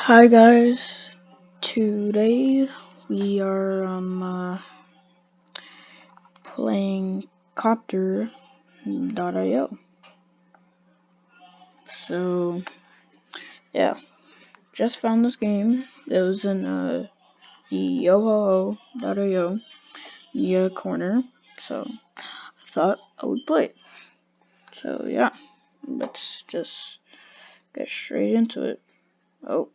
Hi guys, today we are playing Copter.io. So yeah, just found this game. It was in the Yoho.io corner, so I thought I would play it. So yeah, let's just get straight into it. Oh,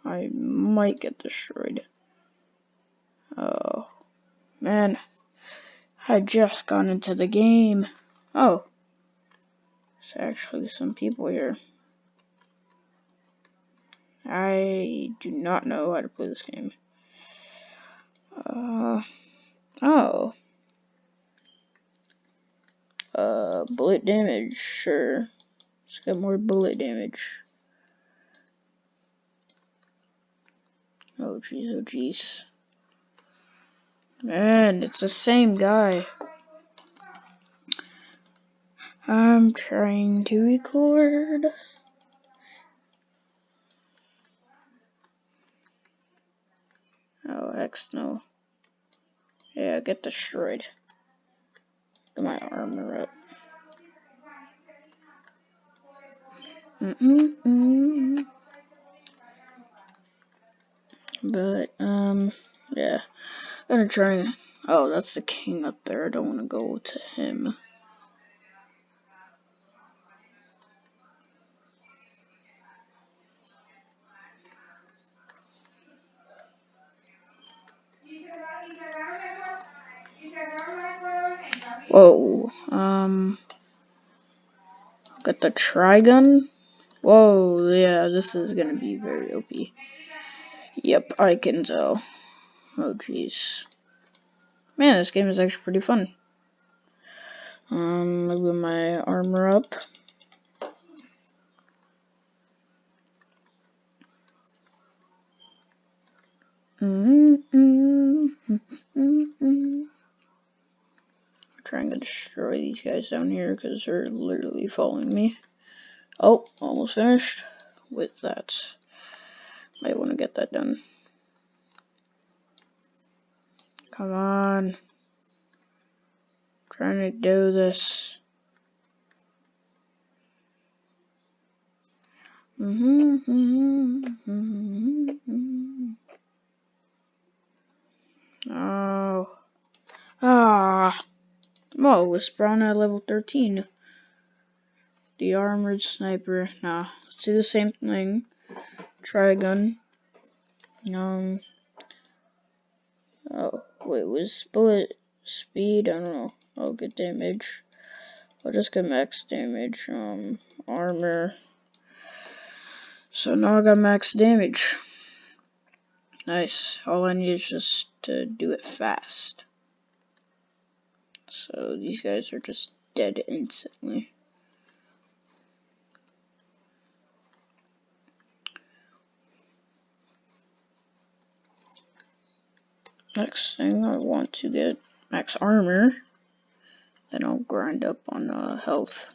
I might get destroyed. Oh man, I just got into the game. Oh, there's actually some people here. I do not know how to play this game. Oh. Bullet damage, sure. Let's get more bullet damage. Oh jeez, oh jeez. Man, it's the same guy. I'm trying to record. Oh, heck no. Yeah, get destroyed. Get my armor up. But, yeah. I'm gonna try. Oh, that's the king up there. I don't want to go to him. Whoa, got the Trigun. Whoa, yeah, this is gonna be very OP. Yep, I can tell. Oh, jeez. Man, this game is actually pretty fun. With my armor up. Trying to destroy these guys down here because they're literally following me. Oh, almost finished with that. Might want to get that done. Come on. Trying to do this. Oh. Whoa, it's Braun at level 13. The armored sniper. Nah, let's do the same thing. Trigun. Oh, wait, was bullet speed? I don't know. Oh, good damage. I'll just get max damage. Armor. So now I got max damage. Nice. All I need is just to do it fast. So these guys are just dead instantly. Next thing, I want to get max armor. Then I'll grind up on health.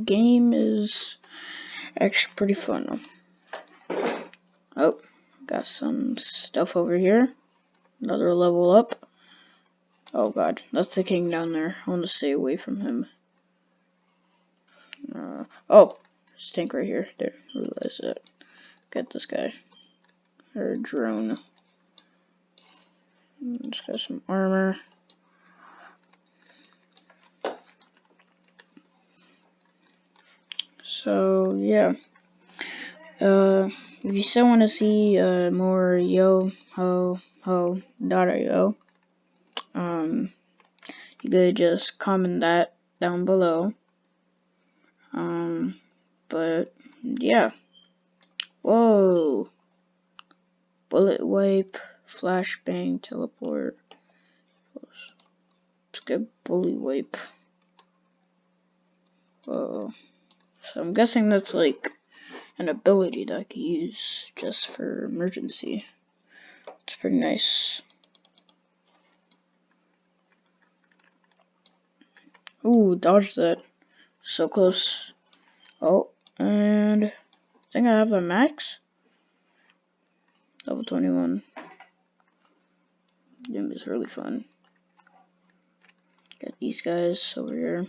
Game is actually pretty fun. Oh, got some stuff over here. Another level up. Oh god, that's the king down there. I want to stay away from him. Oh, there's a tank right here. There, realize that. Get this guy. Or a drone. Just got some armor. So yeah. If you still want to see more Yoho.io, you could just comment that down below. But yeah. Whoa. Bullet wipe, flashbang, teleport. Let's get bullet wipe. Whoa. So I'm guessing that's like an ability that I could use just for emergency. It's pretty nice. Ooh, dodged that. So close. Oh, and I think I have a max. Level 21. Game is really fun. Got these guys over here.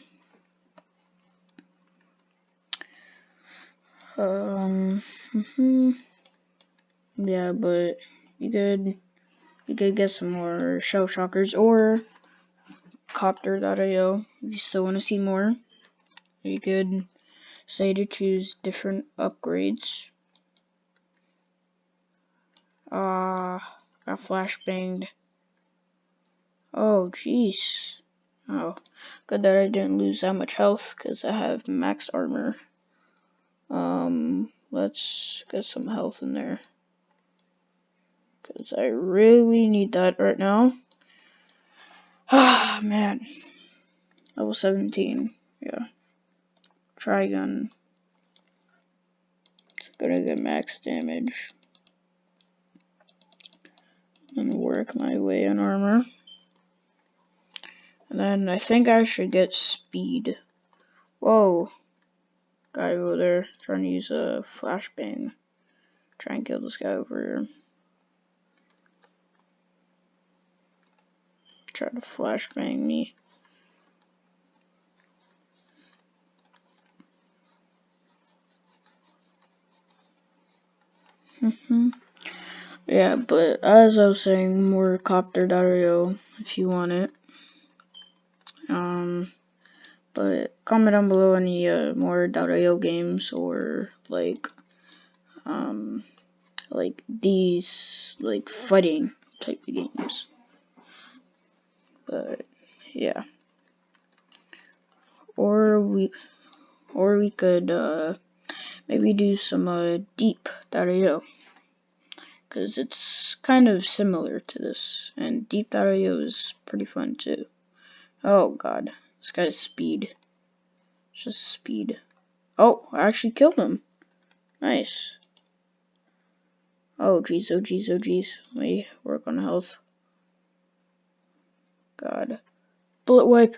Yeah, but you could get some more shell shockers or copter.io if you still want to see more. You could say to choose different upgrades. Got flashbanged. Oh, jeez. Oh, good that I didn't lose that much health because I have max armor. Let's get some health in there because I really need that right now. Ah, man. Level 17. Yeah. Trigun. It's gonna get max damage. And work my way on armor. And then I think I should get speed. Whoa. Guy over there trying to use a flashbang. Try and kill this guy over here. Try to flashbang me. Yeah, but as I was saying, more copter.io if you want it. But comment down below any more .io games or like these like fighting type of games. But yeah, or we could maybe do some deep.io because it's kind of similar to this, and deep.io is pretty fun too. Oh god, this guy's speed. It's just speed. Oh, I actually killed him. Nice. Oh jeez, oh jeez, oh jeez. Let me work on health. God. Bullet wipe.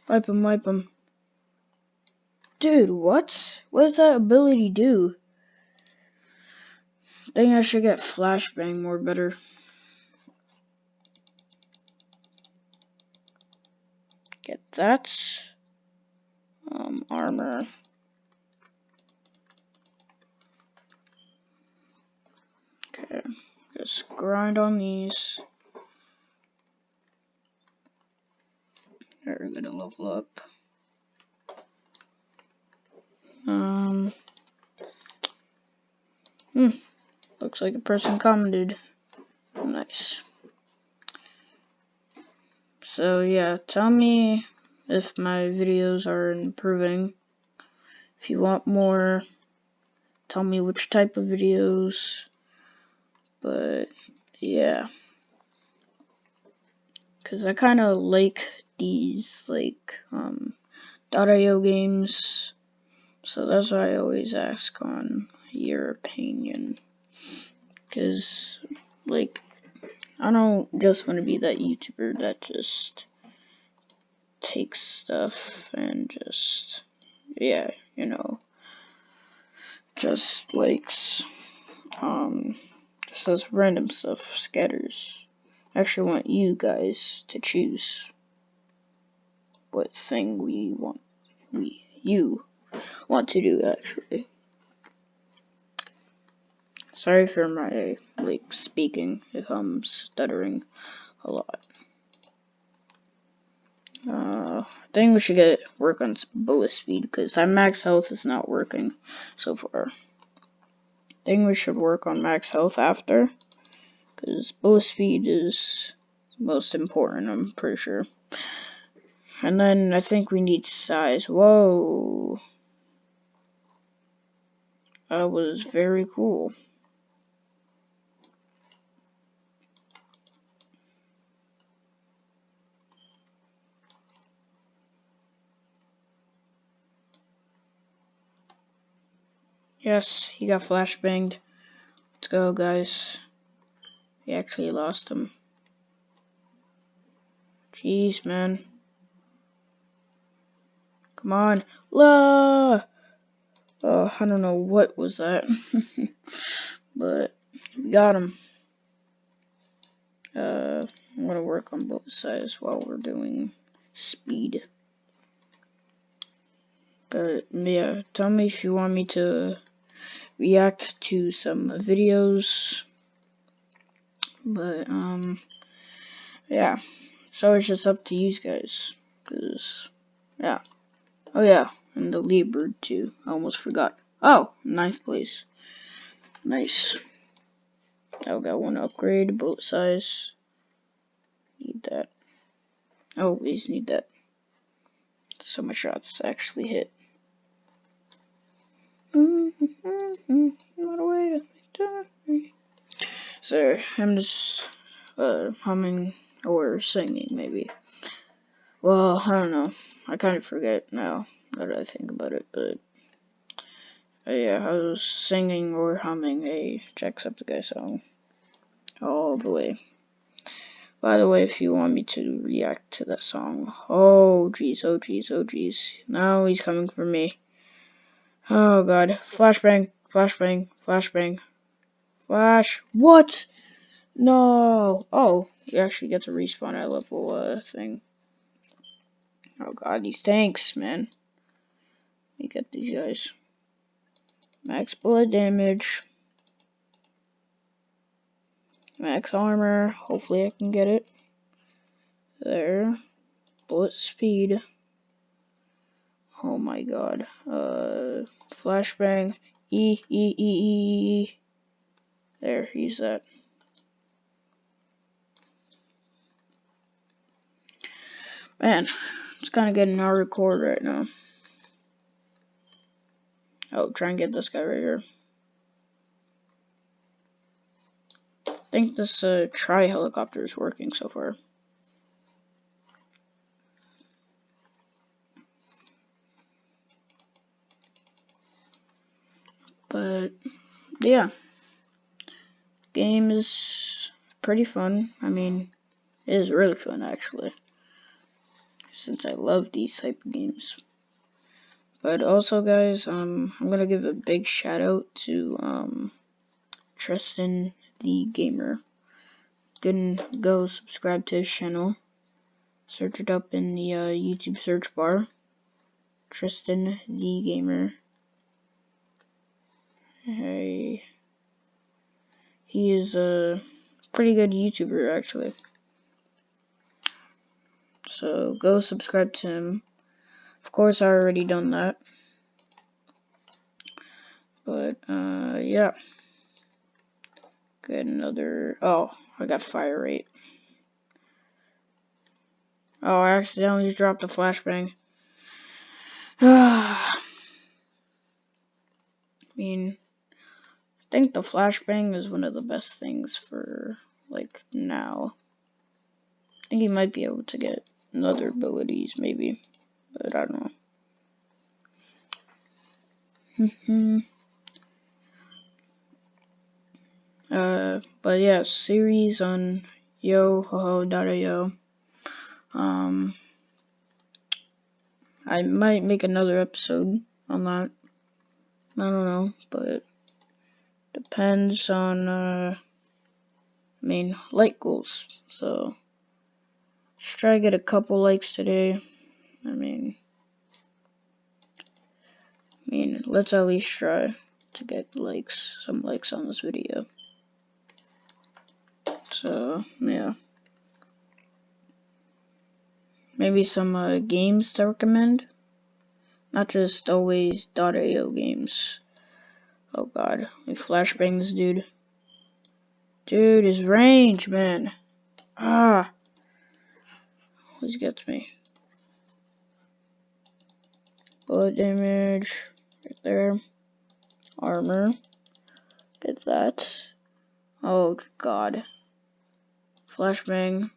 Wipe him, wipe him. Dude, what? What does that ability do? I think I should get flashbang more better. Get that. Armor. Okay. Just grind on these. We're gonna level up. Looks like a person commented. Nice. So yeah, tell me if my videos are improving. If you want more, tell me which type of videos. But yeah, because I kind of like these .io games, so that's why I always ask on your opinion. Because I don't just want to be that YouTuber that just takes stuff and just just likes just does random stuff, scatters. I actually want you guys to choose what thing you want to do actually. Sorry for my speaking if I'm stuttering a lot. I think we should work on bullet speed because our max health is not working so far. I think we should work on max health after because bullet speed is most important, I'm pretty sure. And then I think we need size. Whoa. That was very cool. Yes, he got flashbanged. Let's go, guys. We actually lost him. Jeez, man. Come on. La! Oh, I don't know what was that. But we got him. I'm gonna work on both sides while we're doing speed. But yeah, tell me if you want me to react to some videos. But yeah. So it's just up to you guys. Cause yeah. Oh yeah, and the leopard too. I almost forgot. Oh, ninth place. Nice. I got one upgrade, bullet size. Need that. Always need that. So my shots actually hit. Not a way to so I'm just humming or singing maybe. Well, I don't know. I kind of forget now that I think about it, but yeah, I was singing or humming a Jacksepticeye song all the way. By the way, if you want me to react to that song, oh jeez, oh jeez, oh jeez, now he's coming for me. Oh god, flashbang, flashbang, flashbang, flash. What? No. Oh, you actually get to respawn at level thing. Oh god, these tanks, man. You get these guys. Max bullet damage. Max armor. Hopefully I can get it. There. Bullet speed. Oh my god. Flashbang. E. There, use that. Man, it's kind of getting hard to record right now. Oh, try and get this guy right here. I think this tri-helicopter is working so far. But yeah, game is pretty fun. I mean, it is really fun actually, since I love these type of games. But also, guys, I'm gonna give a big shout out to Tristan the Gamer. Go subscribe to his channel. Search it up in the YouTube search bar. Tristan the Gamer. Hey, he is a pretty good YouTuber actually. So go subscribe to him. Of course, I already done that. But yeah. Get another. Oh, I got fire rate. Oh, I accidentally just dropped a flashbang. I mean, I think the flashbang is one of the best things for, like, now. I think he might be able to get other abilities, maybe. But I don't know. But yeah, series on yohoho.io. I might make another episode on that. I don't know, but depends on, like goals. So, let's try to get a couple likes today. I mean, let's at least try to get some likes on this video. So, yeah. Maybe some games to recommend. Not just always .io games. Oh god, we flashbang this dude. Dude, his range, man. Always gets me. Bullet damage, right there. Armor. Get that. Oh god. Flashbang.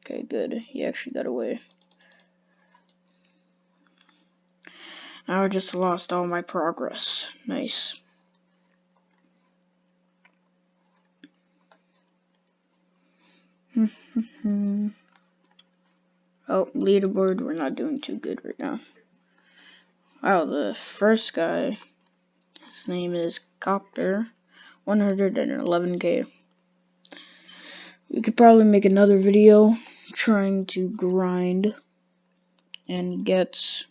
Okay, good. He actually got away. Now I just lost all my progress. Nice. Oh, leaderboard, we're not doing too good right now. Wow, the first guy, his name is Copter, 111k. We could probably make another video trying to grind and get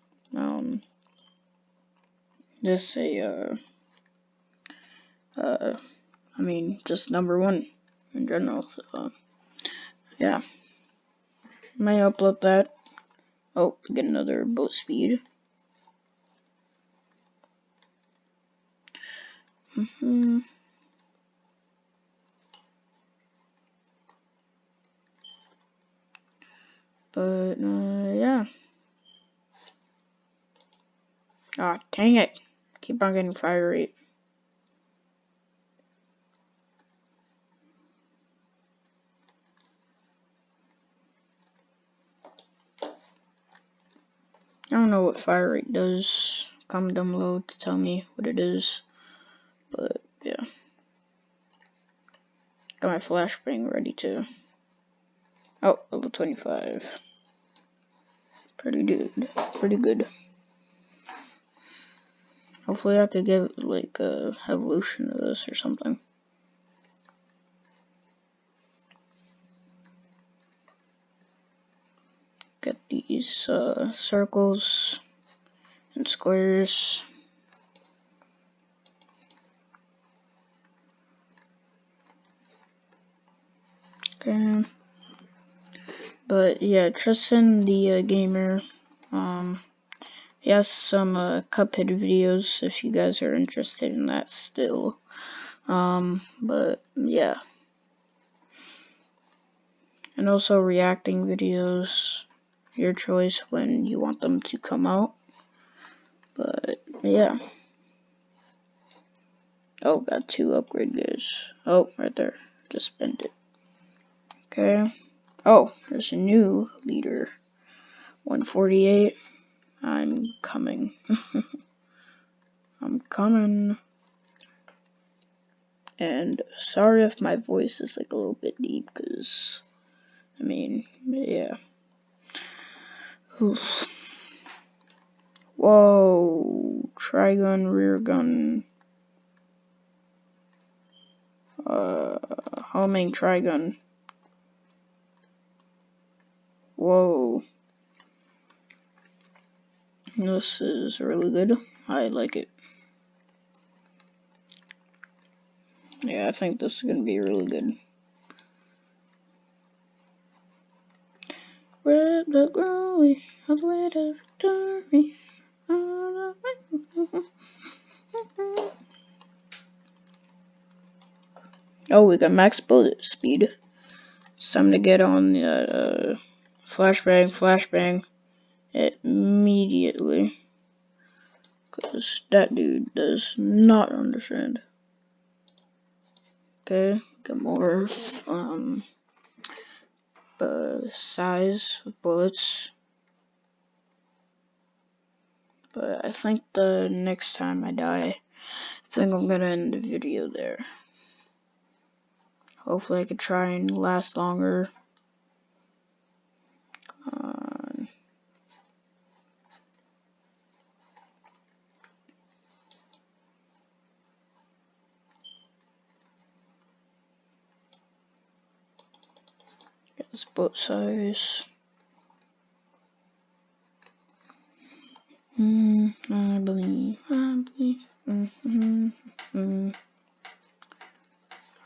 this just number one in general. So yeah, might upload that. Oh, get another bullet speed. But yeah. Ah, dang it! Keep on getting fire rate. I don't know what fire rate does. Comment down below to tell me what it is. But yeah, got my flashbang ready too. Oh, level 25. Pretty good. Pretty good. Hopefully I could get like a evolution of this or something. Get these circles and squares. Okay. But yeah, Tristan the gamer, he has some Cuphead videos if you guys are interested in that still. But yeah. And also reacting videos, your choice when you want them to come out. But yeah. Oh, got 2 upgrade gears. Oh, right there. Just spend it. Okay. Oh, there's a new leader. 148. I'm coming. I'm coming. And sorry if my voice is like a little bit deep, because, I mean, yeah. Oof. Whoa. Trigun, rear gun. Homing Trigun. Whoa. This is really good. I like it. Yeah, I think this is gonna be really good. Red the glory of the way to victory. Oh, we got max bullet speed. It's time to get on the flashbang immediately. Because that dude does not understand. Okay, get more size of bullets. But I think the next time I die, I think I'm gonna end the video there. Hopefully I could try and last longer. Get this boat size. I believe.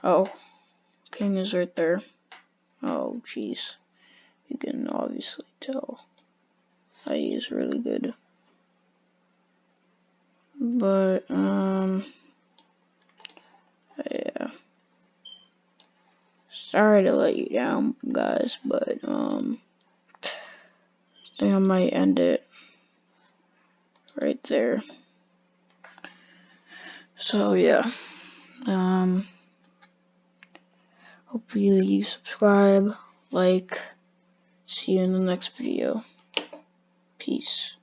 Oh, King is right there. Oh, jeez. You can obviously tell that he is really good. But, yeah. Sorry to let you down, guys, but, I think I might end it right there. So, yeah. Hopefully you subscribe, like, see you in the next video. Peace.